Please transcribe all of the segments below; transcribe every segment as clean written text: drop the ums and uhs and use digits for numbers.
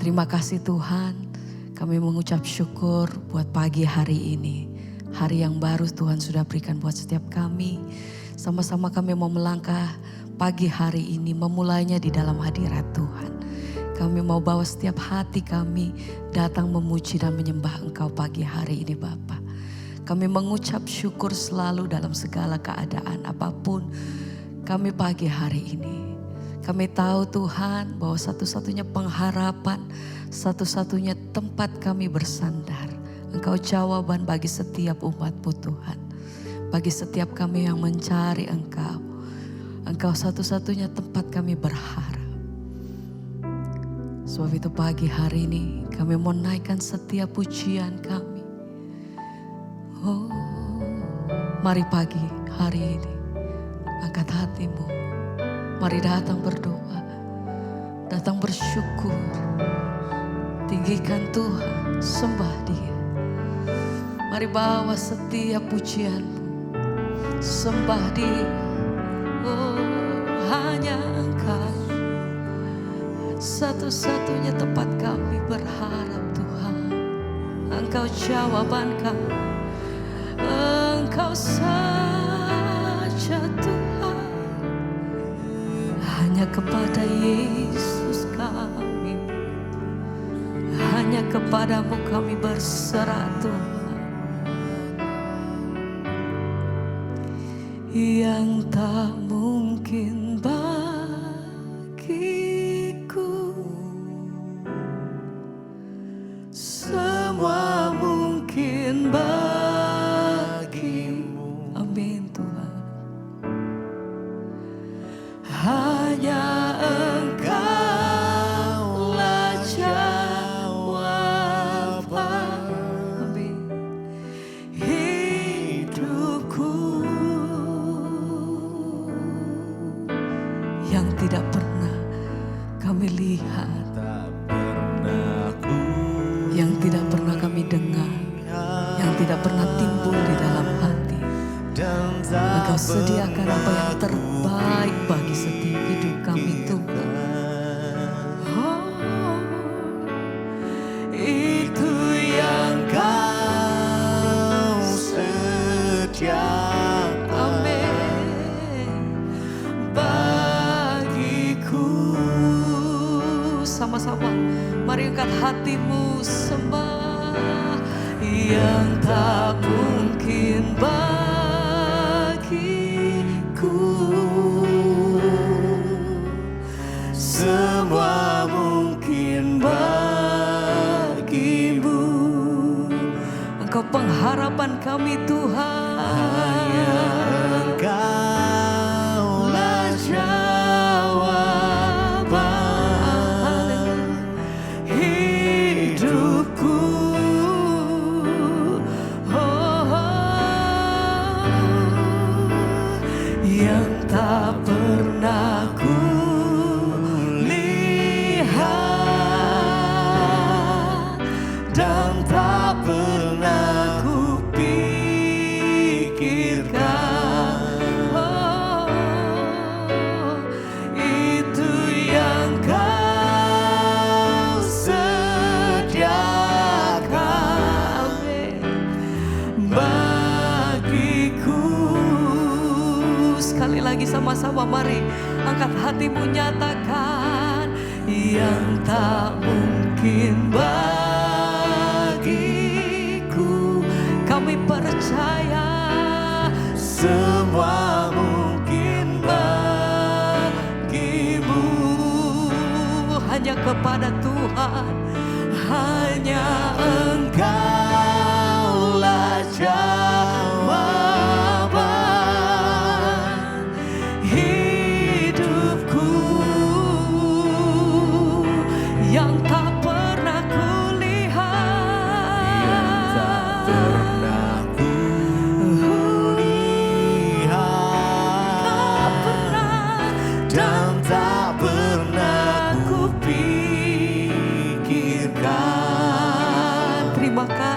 Terima kasih Tuhan, kami mengucap syukur buat pagi hari ini. Hari yang baru Tuhan sudah berikan buat setiap kami. Sama-sama kami mau melangkah pagi hari ini, memulainya di dalam hadirat Tuhan. Kami mau bawa setiap hati kami datang memuji dan menyembah Engkau pagi hari ini Bapa. Kami mengucap syukur selalu dalam segala keadaan apapun kami pagi hari ini. Kami tahu Tuhan bahwa satu-satunya pengharapan, satu-satunya tempat kami bersandar, Engkau jawaban bagi setiap umat-Mu Tuhan. Bagi setiap kami yang mencari Engkau, Engkau satu-satunya tempat kami berharap. Sebab itu pagi hari ini kami mau naikkan setiap pujian kami. Oh, mari pagi hari ini angkat hatimu. Mari datang berdoa, datang bersyukur. Tinggikan Tuhan, sembah Dia. Mari bawa setiap pujianmu, sembah Dia. Oh, hanya Engkau, satu-satunya tempat kami berharap Tuhan. Engkau jawaban kami, Engkau saja Tuhan. Hanya kepada Yesus kami, hanya kepadamu kami berserah Tuhan. Yang tak mungkin bagiku, semua mungkin bagimu. Amin Tuhan. Hanya Engkaulah jawaban, amin, hidupku. Yang tidak pernah kami lihat, yang tidak pernah kami dengar, yang tidak pernah timbul di dalam hati. Engkau sediakan apa yang terbaik bagi setiap hidup kami Tuhan. Oh, itu yang Kau sediakan, amin, bagiku. Sama-sama mari angkat hatimu, sembah yang tak mungkin semua mungkin bagimu. Engkau pengharapan kami Tuhan. Hanya Engkaulah jawaban hidupku. Yang tak pernah ku lihat dan tak pernah ku pikirkan. Oh, itu yang Kau sediakan bagiku. Sekali lagi sama-sama mari angkat hatimu, nyatakan yang tak mungkin bagiku. Kami percaya semua mungkin bagimu. Hanya kepada Tuhan, hanya Engkaulah jawaban hidupku. Yang tak pernah kulihat, yang tak pernah kulihat, tak pernah dan tak pernah kupikirkan. Terima kasih.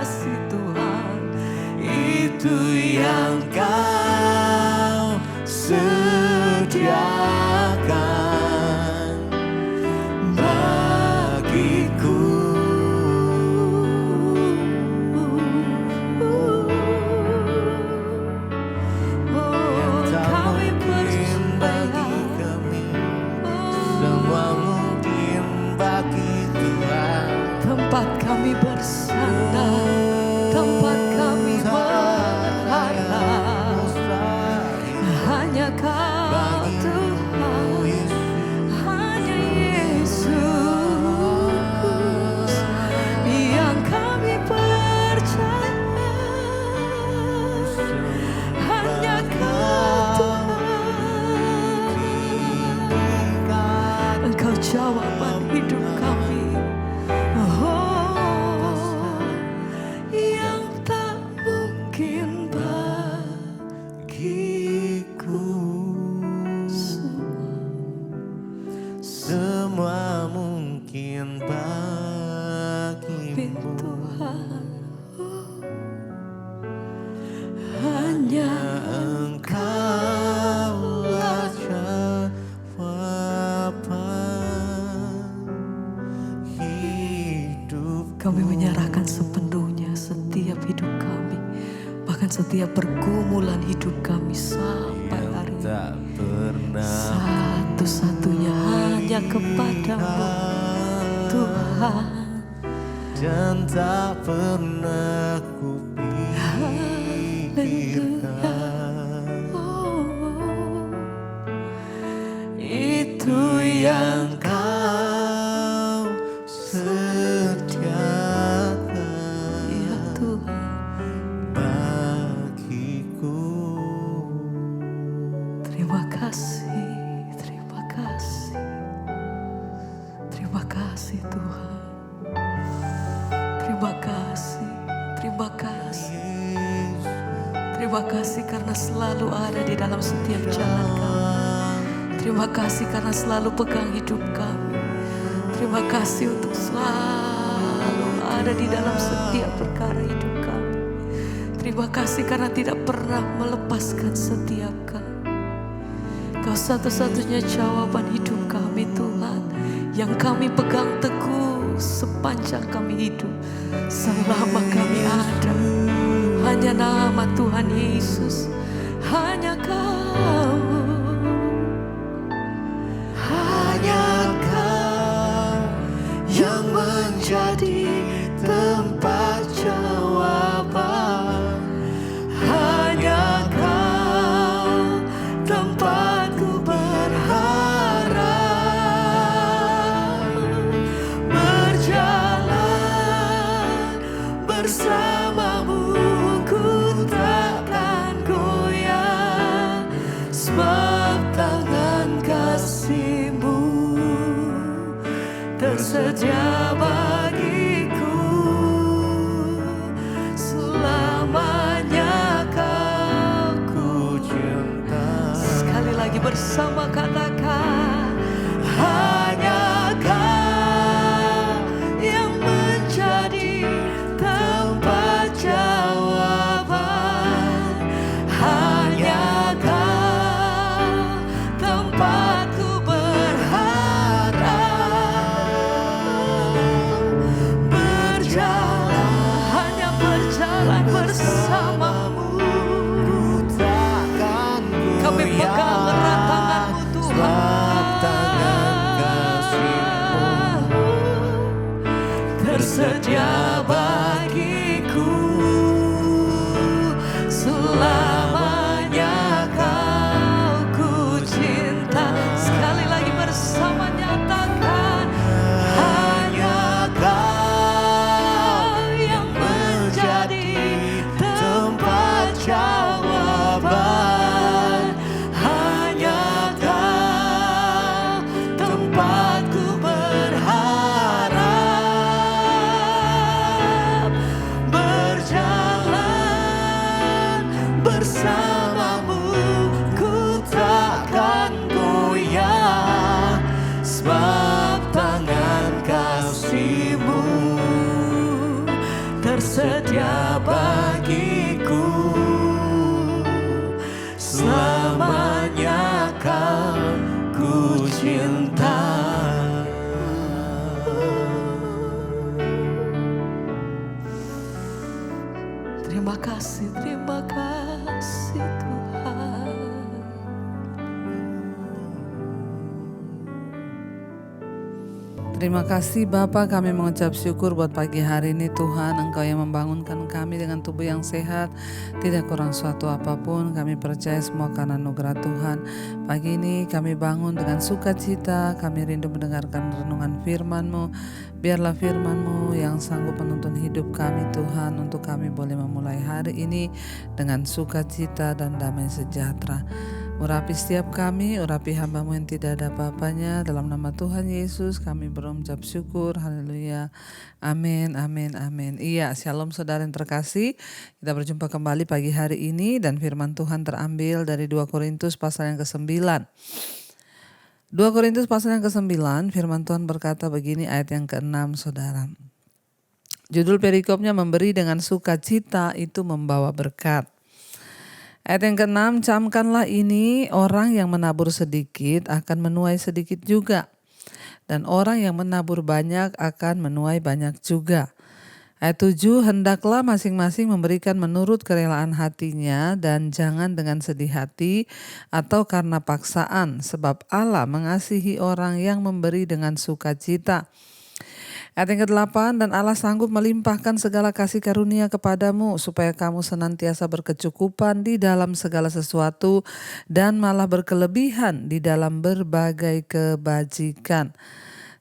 bagiku, semua mungkin bagimu. Tuhan, hanya Engkaulah jawaban hidup. kami menyerahkan sepenuhnya setiap hidup kami, bahkan setiap pergumulan hidup kami sampai hari ini. Tak pernah Satu-satunya hanya kepadamu Tuhan, dan tak pernah kupikirkan itu yang kau sediakan ya Tuhan. bagiku. Terima kasih, terima kasih, terima kasih Tuhan. Terima kasih, terima kasih. Terima kasih karena selalu ada di dalam setiap jalan kami. Terima kasih karena selalu pegang hidup kami. Terima kasih untuk selalu ada di dalam setiap perkara hidup kami. Terima kasih karena tidak pernah melepaskan setiap kami. Kau satu-satunya jawaban hidup kami Tuhan, yang kami pegang teguh sepanjang kami hidup, selama kami ada. Hanya nama Tuhan Yesus, hanya Kau, Hanya kau yang menjadi tempat jawaban. Hanya kau tempatku berharap. Berjalan bersamamu ku takkan goyah, sebab tangan kasih-Mu tersedia bagiku. Selamanya kau ku cinta. sekali lagi bersama katakan, Hanya kau yang menjadi tempat jawaban. Hanya kau tempatku berharap. Berjalan hanya berjalan bersamamu. ku takkan Kami goyah, pegang erat tangan-Mu sebab tangan kasih-Mu tersedia bagiku. Selamanya kau ku cinta. Sekali lagi bersama nyatakan, Hanya kau yang menjadi tempat jawaban. Hanya kau tempatku berharap. Berjalan bersamamu ku takkan goyah, sebab tangan kasih-Mu tersedia bagiku. Selamanya kau ku cinta. terima kasih Tuhan. Terima kasih Bapa, kami mengucap syukur buat pagi hari ini Tuhan. Engkau yang membangunkan kami dengan tubuh yang sehat, tidak kurang suatu apapun. Kami percaya semua karena anugerah Tuhan. Pagi ini kami bangun dengan sukacita, kami rindu mendengarkan renungan firman-Mu. Biarlah firman-Mu yang sanggup menuntun hidup kami Tuhan, untuk kami boleh memulai hari ini dengan sukacita dan damai sejahtera. Urapi setiap kami, urapi hamba-Mu yang tidak ada apa-apanya. Dalam nama Tuhan Yesus kami berucap syukur. Haleluya. Amin, amin, amin. Iya, shalom saudara yang terkasih. Kita berjumpa kembali pagi hari ini dan firman Tuhan terambil dari 2 Korintus pasal yang ke-9. 2 Korintus pasal yang ke-9, firman Tuhan berkata begini ayat yang ke-6 saudara. Judul perikopnya memberi dengan sukacita itu membawa berkat. Ayat yang ke-6, camkanlah ini, orang yang menabur sedikit akan menuai sedikit juga. Dan orang yang menabur banyak akan menuai banyak juga. Ayat 7, hendaklah masing-masing memberikan menurut kerelaan hatinya dan jangan dengan sedih hati atau karena paksaan, sebab Allah mengasihi orang yang memberi dengan sukacita. Ayat yang ke-8, dan Allah sanggup melimpahkan segala kasih karunia kepadamu supaya kamu senantiasa berkecukupan di dalam segala sesuatu dan malah berkelebihan di dalam berbagai kebajikan.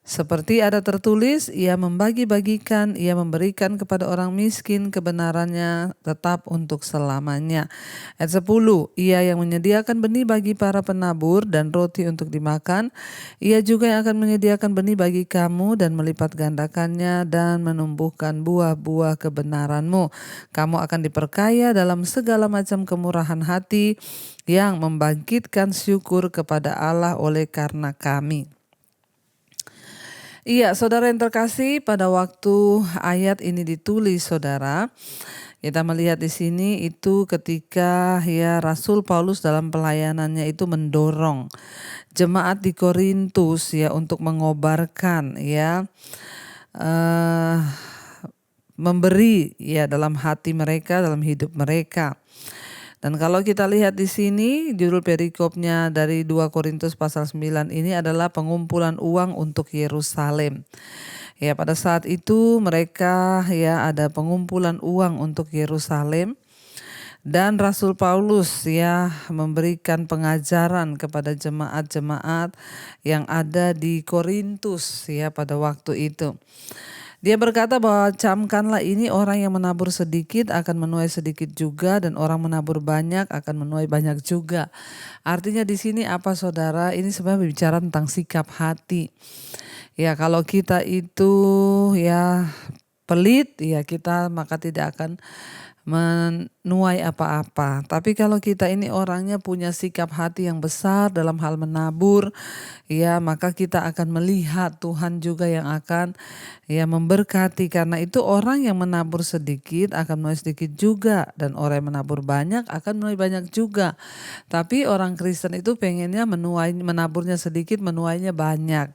Seperti ada tertulis, ia membagi-bagikan, ia memberikan kepada orang miskin kebenarannya tetap untuk selamanya. Ayat 10, ia yang menyediakan benih bagi para penabur dan roti untuk dimakan, ia juga yang akan menyediakan benih bagi kamu dan melipat gandakannya dan menumbuhkan buah-buah kebenaranmu. Kamu akan diperkaya dalam segala macam kemurahan hati yang membangkitkan syukur kepada Allah oleh karena kami. Iya, saudara yang terkasih, pada waktu ayat ini ditulis, saudara, kita melihat di sini itu ketika Rasul Paulus dalam pelayanannya itu mendorong jemaat di Korintus untuk mengobarkan memberi dalam hati mereka, dalam hidup mereka. Dan kalau kita lihat di sini judul perikopnya dari 2 Korintus pasal 9 ini adalah pengumpulan uang untuk Yerusalem. Pada saat itu mereka ada pengumpulan uang untuk Yerusalem. Dan Rasul Paulus memberikan pengajaran kepada jemaat-jemaat yang ada di Korintus pada waktu itu. Dia berkata bahwa camkanlah ini, orang yang menabur sedikit akan menuai sedikit juga dan orang menabur banyak akan menuai banyak juga. Artinya di sini apa saudara? Ini sebenarnya bicara tentang sikap hati. Kalau kita itu pelit, kita maka tidak akan menuai apa-apa. Tapi kalau kita ini orangnya punya sikap hati yang besar dalam hal menabur, maka kita akan melihat Tuhan juga yang akan memberkati. Karena itu orang yang menabur sedikit akan menuai sedikit juga, dan orang yang menabur banyak akan menuai banyak juga. Tapi orang Kristen itu pengennya menaburnya sedikit, menuainya banyak.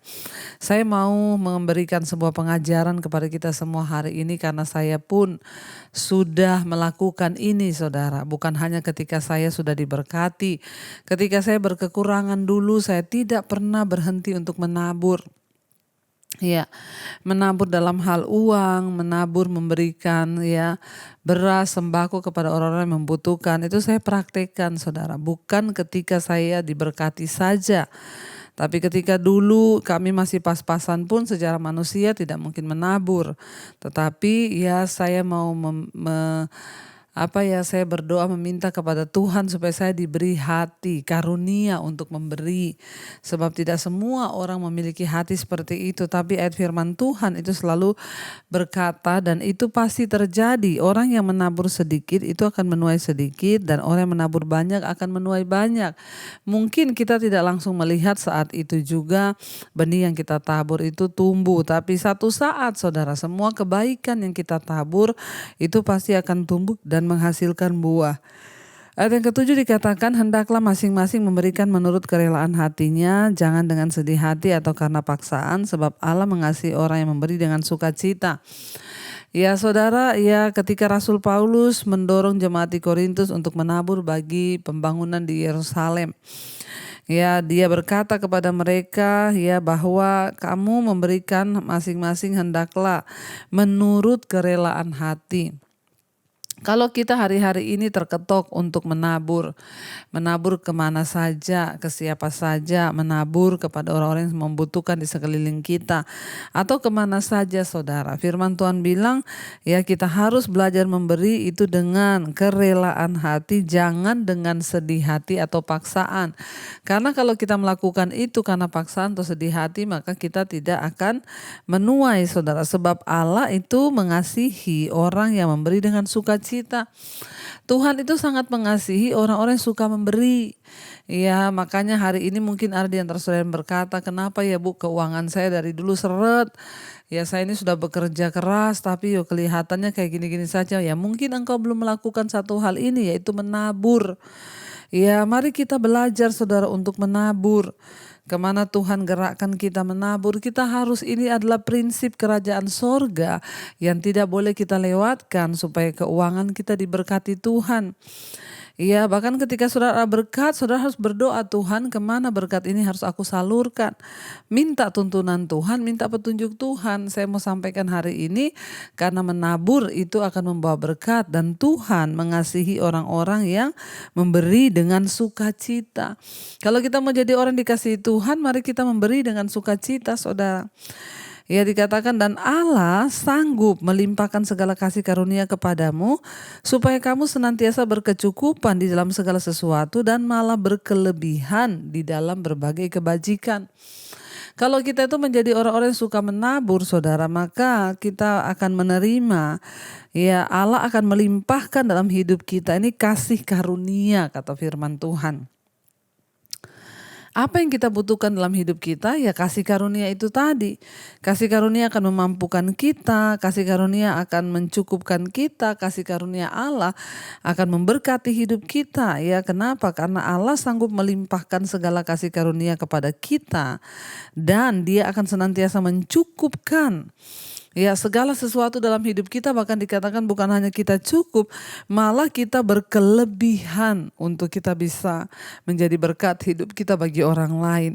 Saya mau memberikan sebuah pengajaran kepada kita semua hari ini karena saya pun sudah melakukan ini saudara. Bukan hanya ketika saya sudah diberkati. Ketika saya berkekurangan dulu, saya tidak pernah berhenti untuk menabur. Menabur dalam hal uang, menabur memberikan beras, sembako kepada orang-orang yang membutuhkan. Itu saya praktekkan saudara. Bukan ketika saya diberkati saja. Tapi ketika dulu kami masih pas-pasan pun secara manusia tidak mungkin menabur. Tetapi saya mau saya berdoa meminta kepada Tuhan supaya saya diberi hati karunia untuk memberi. Sebab tidak semua orang memiliki hati seperti itu. Tapi ayat firman Tuhan itu selalu berkata, dan itu pasti terjadi. Orang yang menabur sedikit itu akan menuai sedikit, dan orang yang menabur banyak akan menuai banyak. Mungkin kita tidak langsung melihat saat itu juga benih yang kita tabur itu tumbuh. Tapi satu saat saudara, semua kebaikan yang kita tabur itu pasti akan tumbuh dan menghasilkan buah. Ayat yang ke-7 dikatakan, hendaklah masing-masing memberikan menurut kerelaan hatinya, jangan dengan sedih hati atau karena paksaan, sebab Allah mengasihi orang yang memberi dengan sukacita. Saudara, ketika Rasul Paulus mendorong jemaat di Korintus untuk menabur bagi pembangunan di Yerusalem. Dia berkata kepada mereka bahwa kamu memberikan masing-masing hendaklah menurut kerelaan hati. Kalau kita hari-hari ini terketok untuk menabur kemana saja, ke siapa saja, menabur kepada orang-orang yang membutuhkan di sekeliling kita, atau kemana saja saudara. Firman Tuhan bilang ya kita harus belajar memberi itu dengan kerelaan hati, jangan dengan sedih hati atau paksaan. Karena kalau kita melakukan itu karena paksaan atau sedih hati, maka kita tidak akan menuai saudara. Sebab Allah itu mengasihi orang yang memberi dengan sukacita. Tuhan itu sangat mengasihi orang-orang yang suka memberi. Ya, makanya hari ini mungkin ada di antara saudara yang berkata, kenapa ya Bu, keuangan saya dari dulu seret. Ya, saya ini sudah bekerja keras tapi kelihatannya kayak gini-gini saja. Ya, mungkin engkau belum melakukan satu hal ini, yaitu menabur. Ya, mari kita belajar saudara untuk menabur. Kemana Tuhan gerakkan kita menabur, kita harus, ini adalah prinsip kerajaan sorga yang tidak boleh kita lewatkan supaya keuangan kita diberkati Tuhan. Iya, bahkan ketika saudara berkat, saudara harus berdoa, Tuhan kemana berkat ini harus aku salurkan. Minta tuntunan Tuhan, minta petunjuk Tuhan. Saya mau sampaikan hari ini karena menabur itu akan membawa berkat dan Tuhan mengasihi orang-orang yang memberi dengan sukacita. Kalau kita mau jadi orang dikasihi Tuhan, mari kita memberi dengan sukacita saudara. Ya, dikatakan dan Allah sanggup melimpahkan segala kasih karunia kepadamu supaya kamu senantiasa berkecukupan di dalam segala sesuatu dan malah berkelebihan di dalam berbagai kebajikan. Kalau kita itu menjadi orang-orang yang suka menabur saudara, maka kita akan menerima, ya Allah akan melimpahkan dalam hidup kita ini kasih karunia kata firman Tuhan. Apa yang kita butuhkan dalam hidup kita? Ya kasih karunia itu tadi. Kasih karunia akan memampukan kita, kasih karunia akan mencukupkan kita, kasih karunia Allah akan memberkati hidup kita. Ya kenapa? Karena Allah sanggup melimpahkan segala kasih karunia kepada kita dan Dia akan senantiasa mencukupkan. Ya segala sesuatu dalam hidup kita, bahkan dikatakan bukan hanya kita cukup, malah kita berkelebihan untuk kita bisa menjadi berkat hidup kita bagi orang lain.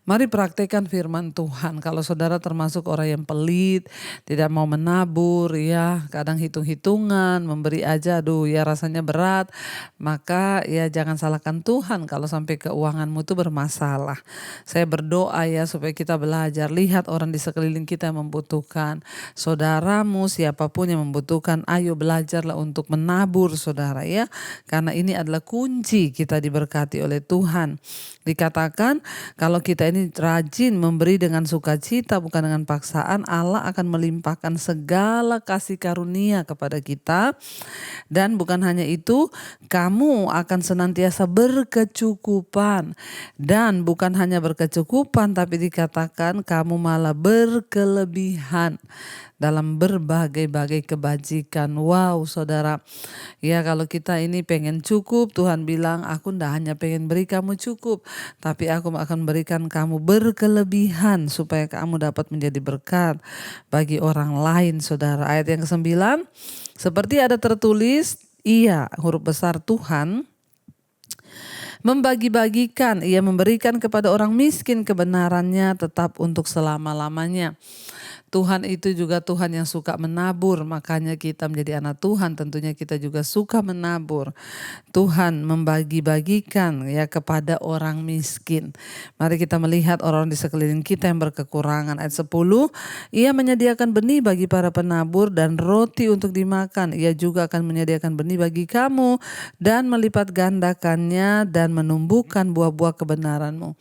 Mari praktekkan firman Tuhan. Kalau saudara termasuk orang yang pelit, tidak mau menabur, ya kadang hitung-hitungan, memberi aja, aduh ya rasanya berat, maka ya jangan salahkan Tuhan kalau sampai keuanganmu itu bermasalah. Saya berdoa ya supaya kita belajar, lihat orang di sekeliling kita yang membutuhkan. Saudaramu siapapun yang membutuhkan, ayo belajarlah untuk menabur saudara ya. Karena ini adalah kunci kita diberkati oleh Tuhan. Dikatakan kalau kita ini rajin memberi dengan sukacita bukan dengan paksaan, Allah akan melimpahkan segala kasih karunia kepada kita. Dan bukan hanya itu, kamu akan senantiasa berkecukupan. Dan bukan hanya berkecukupan, tapi dikatakan kamu malah berkelebihan dalam berbagai-bagai kebajikan. Wow saudara, ya kalau kita ini pengen cukup, Tuhan bilang aku ndak hanya pengen beri kamu cukup, tapi aku akan berikan kamu berkelebihan supaya kamu dapat menjadi berkat bagi orang lain saudara. Ayat yang ke-9, seperti ada tertulis, ia huruf besar Tuhan membagi-bagikan, ia memberikan kepada orang miskin kebenarannya tetap untuk selama-lamanya. Tuhan itu juga Tuhan yang suka menabur, makanya kita menjadi anak Tuhan tentunya kita juga suka menabur. Tuhan membagi-bagikan ya kepada orang miskin. Mari kita melihat orang di sekeliling kita yang berkekurangan. Ayat 10, ia menyediakan benih bagi para penabur dan roti untuk dimakan. Ia juga akan menyediakan benih bagi kamu dan melipat gandakannya dan menumbuhkan buah-buah kebenaranmu.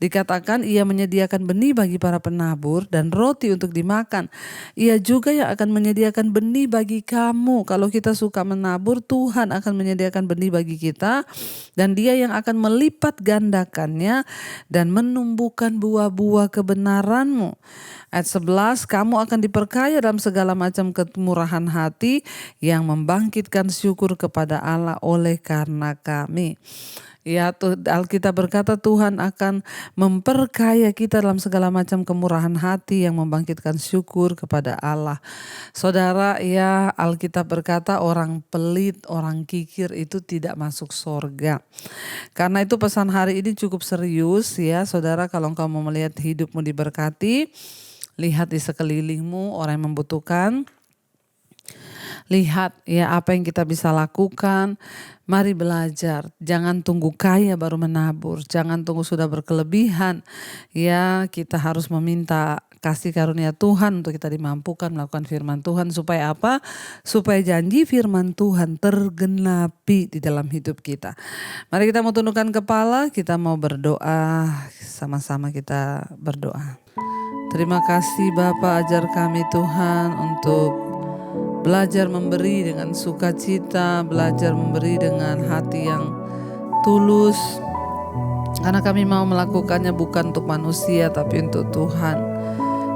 Dikatakan ia menyediakan benih bagi para penabur dan roti untuk dimakan. Ia juga yang akan menyediakan benih bagi kamu. Kalau kita suka menabur, Tuhan akan menyediakan benih bagi kita. Dan Dia yang akan melipat gandakannya dan menumbuhkan buah-buah kebenaranmu. Ayat 11, kamu akan diperkaya dalam segala macam kemurahan hati yang membangkitkan syukur kepada Allah oleh karena kami. Ya, Alkitab berkata Tuhan akan memperkaya kita dalam segala macam kemurahan hati yang membangkitkan syukur kepada Allah. Saudara, ya Alkitab berkata orang pelit, orang kikir itu tidak masuk sorga. Karena itu pesan hari ini cukup serius ya saudara, kalau engkau mau melihat hidupmu diberkati, lihat di sekelilingmu orang yang membutuhkan. Lihat ya apa yang kita bisa lakukan. Mari belajar, jangan tunggu kaya baru menabur, jangan tunggu sudah berkelebihan. Ya, kita harus meminta kasih karunia Tuhan untuk kita dimampukan melakukan firman Tuhan. Supaya apa? Supaya janji firman Tuhan tergenapi di dalam hidup kita. Mari kita mau tundukkan kepala, kita mau berdoa, sama-sama kita berdoa. Terima kasih Bapa, ajar kami Tuhan untuk belajar memberi dengan sukacita, belajar memberi dengan hati yang tulus. Karena kami mau melakukannya bukan untuk manusia tapi untuk Tuhan.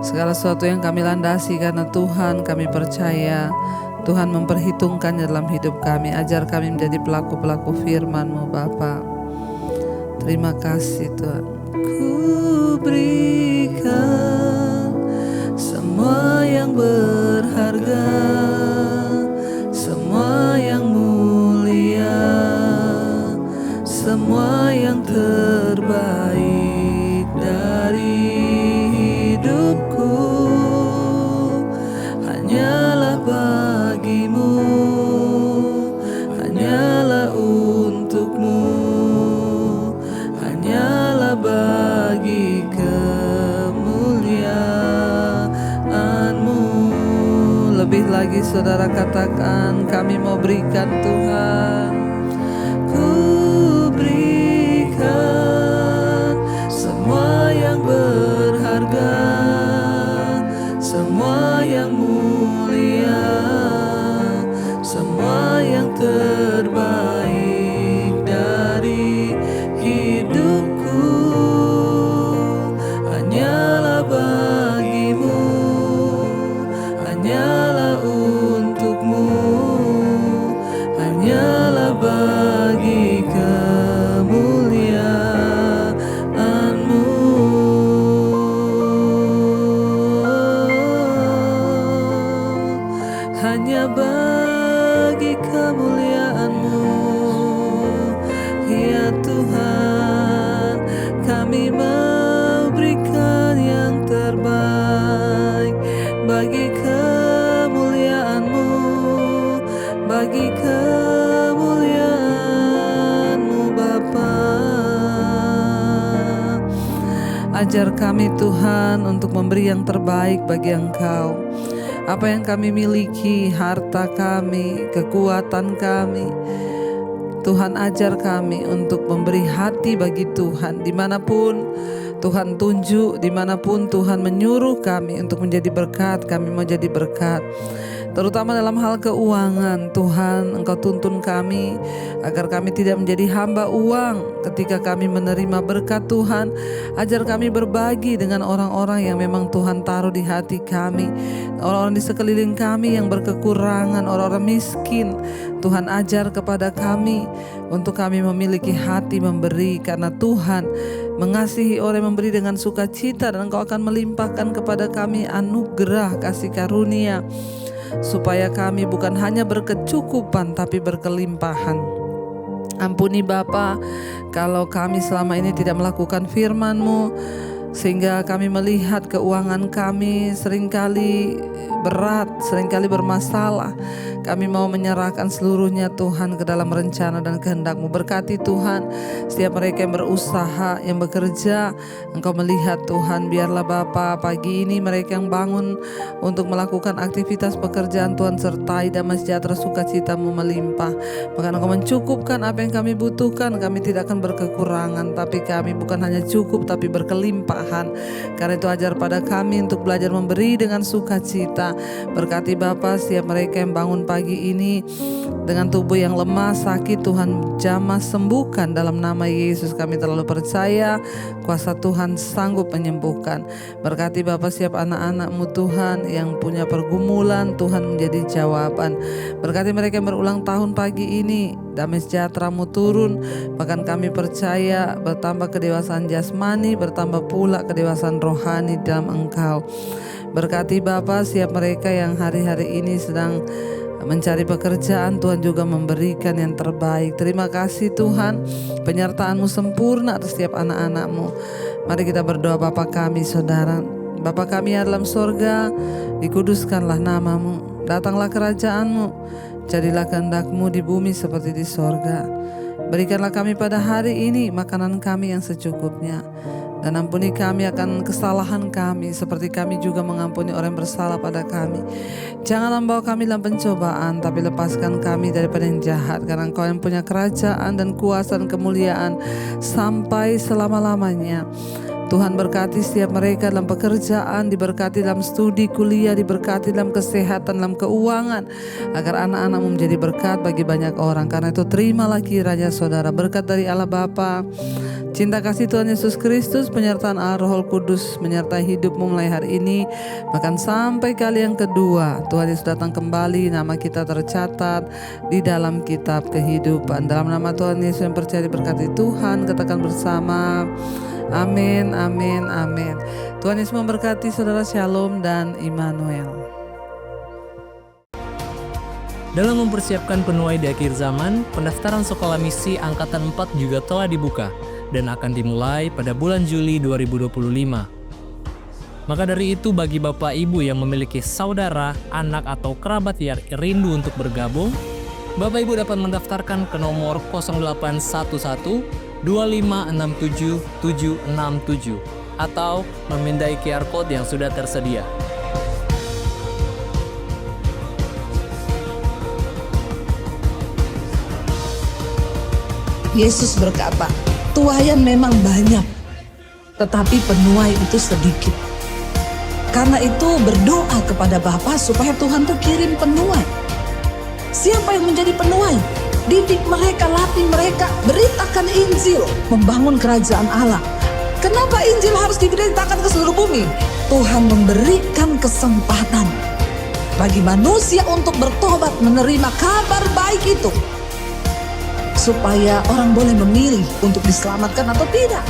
Segala sesuatu yang kami landasi karena Tuhan, kami percaya Tuhan memperhitungkannya dalam hidup kami. Ajar kami menjadi pelaku-pelaku firman-Mu Bapa. Terima kasih Tuhan. Ku berikan semua yang berharga, semua yang mulia, semua yang terbaik dari hidupku hanyalah bagimu, hanyalah untukmu, hanyalah bagi kemuliaan-Mu. Lebih lagi saudara katakan, kami mau berikan Tuhan. Ku berikan semua yang berharga, semua yang mulia, semua yang terbaik dari hidupku hanyalah bagimu, hanyalah untukmu, hanyalah bagi kemuliaan-Mu. Hanya bagi kemuliaan-Mu, ya Tuhan, kami mau berikan yang terbaik bagi kemuliaan-Mu, bagi kemuliaan-Mu Bapa. Ajar kami Tuhan untuk memberi yang terbaik bagi Engkau. Apa yang kami miliki, harta kami, kekuatan kami, Tuhan ajar kami untuk memberi hati bagi Tuhan. Dimanapun Tuhan tunjuk, dimanapun Tuhan menyuruh kami untuk menjadi berkat, kami mau jadi berkat. Terutama dalam hal keuangan, Tuhan Engkau tuntun kami agar kami tidak menjadi hamba uang ketika kami menerima berkat Tuhan. Ajar kami berbagi dengan orang-orang yang memang Tuhan taruh di hati kami, orang-orang di sekeliling kami yang berkekurangan, orang-orang miskin. Tuhan ajar kepada kami untuk kami memiliki hati memberi, karena Tuhan mengasihi orang yang memberi dengan sukacita, dan Engkau akan melimpahkan kepada kami anugerah kasih karunia, supaya kami bukan hanya berkecukupan tapi berkelimpahan. Ampuni Bapa kalau kami selama ini tidak melakukan firman-Mu, sehingga kami melihat keuangan kami seringkali berat, seringkali bermasalah. Kami mau menyerahkan seluruhnya Tuhan ke dalam rencana dan kehendak-Mu. Berkati Tuhan setiap mereka yang berusaha, yang bekerja. Engkau melihat Tuhan, biarlah Bapa pagi ini mereka yang bangun untuk melakukan aktivitas pekerjaan, Tuhan sertai damai sejahtera sukacita-Mu melimpah. Maka Engkau mencukupkan apa yang kami butuhkan. Kami tidak akan berkekurangan, tapi kami bukan hanya cukup tapi berkelimpahan. Karena itu ajar pada kami untuk belajar memberi dengan sukacita. Berkati Bapa setiap mereka yang bangun pagi ini dengan tubuh yang lemah, sakit, Tuhan jamah sembuhkan dalam nama Yesus. Kami terlalu percaya kuasa Tuhan sanggup menyembuhkan. Berkati Bapa setiap anak-anak-Mu Tuhan yang punya pergumulan, Tuhan menjadi jawaban. Berkati mereka yang berulang tahun pagi ini, damai sejahtera-Mu turun. Bahkan kami percaya bertambah kedewasaan jasmani, bertambah pula kedewasaan rohani dalam Engkau. Berkati Bapa siap mereka yang hari-hari ini sedang mencari pekerjaan, Tuhan juga memberikan yang terbaik. Terima kasih Tuhan, penyertaan-Mu sempurna atas setiap anak-anak-Mu. Mari kita berdoa. Bapa kami saudara, Bapa kami yang dalam sorga, dikuduskanlah nama-Mu, Datanglah kerajaan-Mu, jadilah kehendak-Mu di bumi seperti di sorga. Berikanlah kami pada hari ini makanan kami yang secukupnya. Dan ampuni kami akan kesalahan kami, seperti kami juga mengampuni orang yang bersalah pada kami. Janganlah membawa kami dalam pencobaan, tapi lepaskan kami daripada yang jahat. Karena Engkau yang punya kerajaan dan kuasa dan kemuliaan sampai selama-lamanya. Tuhan berkati setiap mereka dalam pekerjaan, diberkati dalam studi kuliah, diberkati dalam kesehatan, dalam keuangan, agar anak-anakmu menjadi berkat bagi banyak orang. Karena itu terimalah kiranya saudara berkat dari Allah Bapa, cinta kasih Tuhan Yesus Kristus, penyertaan Allah Roh Kudus menyertai hidupmu mulai hari ini, bahkan sampai kali yang kedua Tuhan Yesus datang kembali, nama kita tercatat di dalam kitab kehidupan. Dalam nama Tuhan Yesus yang percaya diberkati Tuhan, katakan bersama amin, amin, amin. Tuhan Yesus memberkati saudara. Shalom dan Immanuel. Dalam mempersiapkan penuai di akhir zaman, pendaftaran sekolah misi Angkatan 4 juga telah dibuka dan akan dimulai pada bulan Juli 2025. Maka dari itu bagi Bapak Ibu yang memiliki saudara, anak atau kerabat yang rindu untuk bergabung, Bapak Ibu dapat mendaftarkan ke nomor 0811 2567 767 atau memindai QR Code yang sudah tersedia. Yesus berkata, tuaian memang banyak, tetapi penuai itu sedikit. Karena itu berdoa kepada Bapa supaya Tuhan tuh kirim penuai. Siapa yang menjadi penuai? Didik mereka, latih mereka, beritakan Injil, membangun kerajaan Allah. Kenapa Injil harus diberitakan ke seluruh bumi? Tuhan memberikan kesempatan bagi manusia untuk bertobat, menerima kabar baik itu, supaya orang boleh memilih untuk diselamatkan atau tidak.